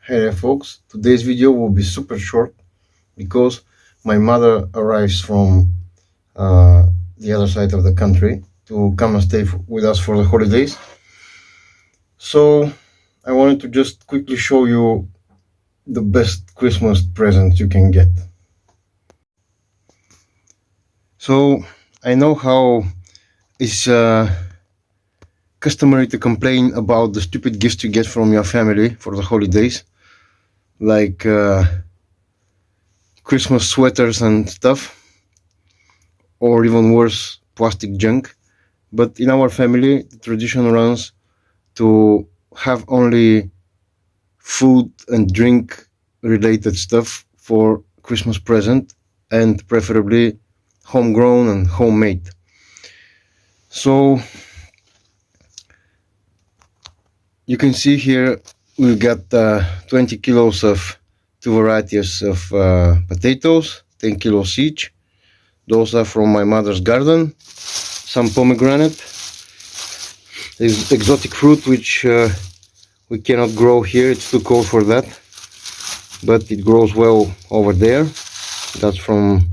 Hey there folks, today's video will be super short because my mother arrives from the other side of the country to come and stay with us for the holidays. So I wanted to just quickly show you the best Christmas present you can get. So I know how it's customary to complain about the stupid gifts you get from your family for the holidays, like Christmas sweaters and stuff, or even worse, plastic junk. But in our family, the tradition runs to have only food and drink related stuff for Christmas present, and preferably homegrown and homemade. So you can see here we got 20 kilos of two varieties of potatoes, 10 kilos each. Those are from my mother's garden. Some pomegranate, exotic fruit which we cannot grow here, it's too cold for that, but it grows well over there. That's from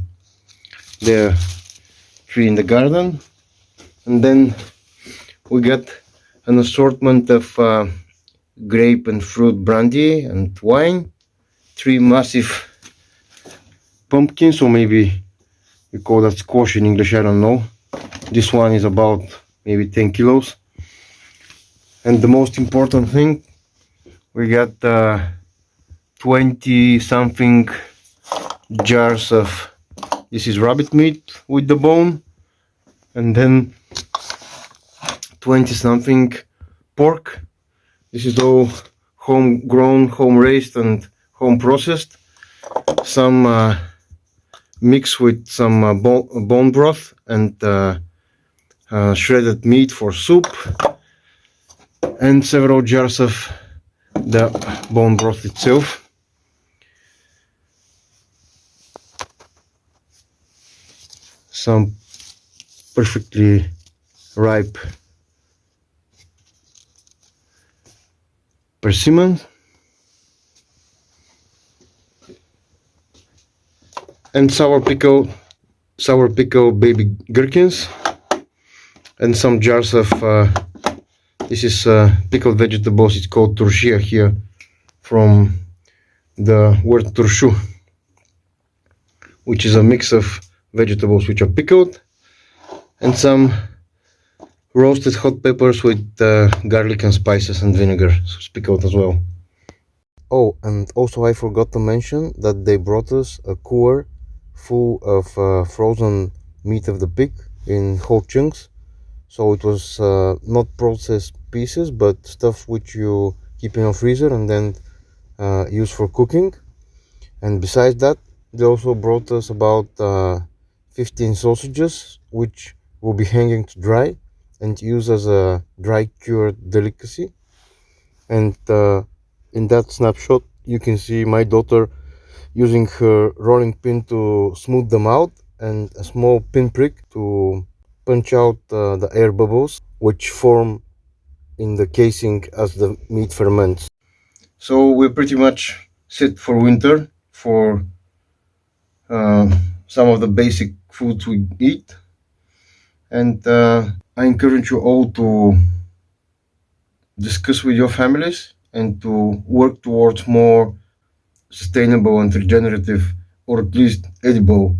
their tree in the garden. And then we got an assortment of grape and fruit brandy and wine, 3 massive pumpkins, or maybe we call that squash in English, I don't know. This one is about maybe 10 kilos. And the most important thing, we got 20 something jars of, this is rabbit meat with the bone, and then 20 something pork. This is all homegrown, home raised and home processed. Some mixed with some bone broth and shredded meat for soup, and several jars of the bone broth itself. Some perfectly ripe persimmon, and sour pickle baby gherkins, and some jars of this is pickled vegetables. It's called turshia here, from the word turshu, which is a mix of vegetables which are pickled, and some roasted hot peppers with garlic and spices and vinegar, so it's pickled as well. Oh, and also I forgot to mention that they brought us a cooler full of frozen meat of the pig in whole chunks. So it was not processed pieces, but stuff which you keep in your freezer and then use for cooking. And besides that, they also brought us about 15 sausages, which will be hanging to dry and used as a dry cured delicacy. And in that snapshot, you can see my daughter using her rolling pin to smooth them out, and a small pinprick to punch out the air bubbles which form in the casing as the meat ferments. So we're pretty much set for winter for some of the basic foods we eat, and I encourage you all to discuss with your families and to work towards more sustainable and regenerative, or at least edible,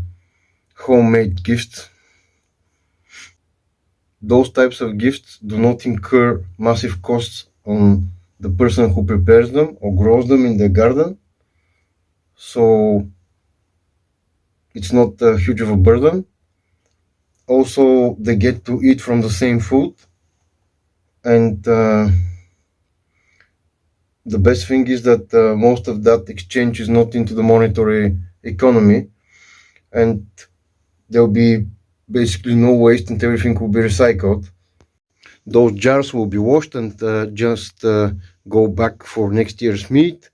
homemade gifts. Those types of gifts do not incur massive costs on the person who prepares them or grows them in the garden, so it's not huge of a burden. Also, they get to eat from the same food, and the best thing is that most of that exchange is not into the monetary economy, and there'll be basically no waste and everything will be recycled. Those jars will be washed and just go back for next year's meat.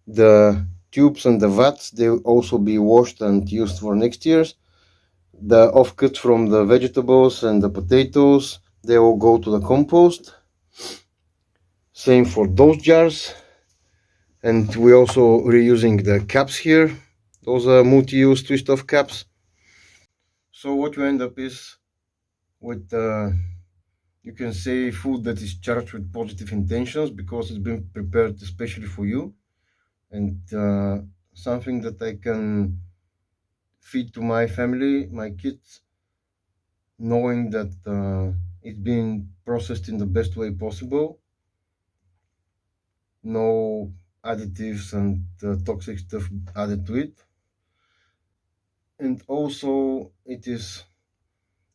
The tubes and the vats, they'll also be washed and used for next year's. The offcuts from the vegetables and the potatoes, they will go to the compost. Same for those jars. And we're also reusing the caps here. Those are multi-use twist-off caps. So what you end up is with, you can say, food that is charged with positive intentions because it's been prepared especially for you, and something that I can feed to my family, my kids, knowing that it's being processed in the best way possible. No additives and toxic stuff added to it. And also it is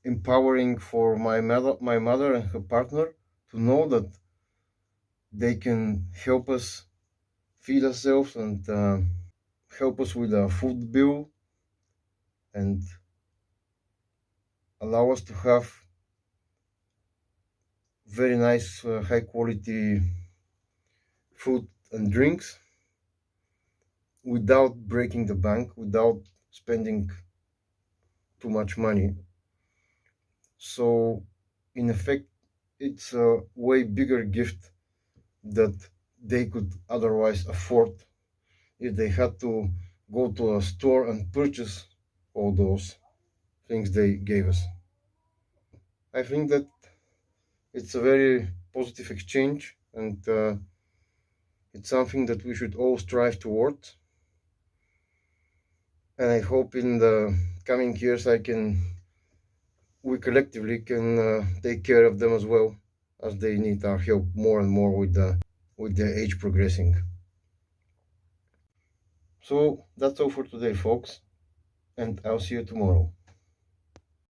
empowering for my mother and her partner to know that they can help us feed ourselves and help us with our food bill and allow us to have very nice high quality food and drinks without breaking the bank, without spending too much money. So in effect, it's a way bigger gift that they could otherwise afford if they had to go to a store and purchase all those things they gave us. I think that it's a very positive exchange, and it's something that we should all strive towards. And I hope in the coming years we collectively can take care of them as well, as they need our help more and more with their age progressing. So that's all for today, folks, and I'll see you tomorrow.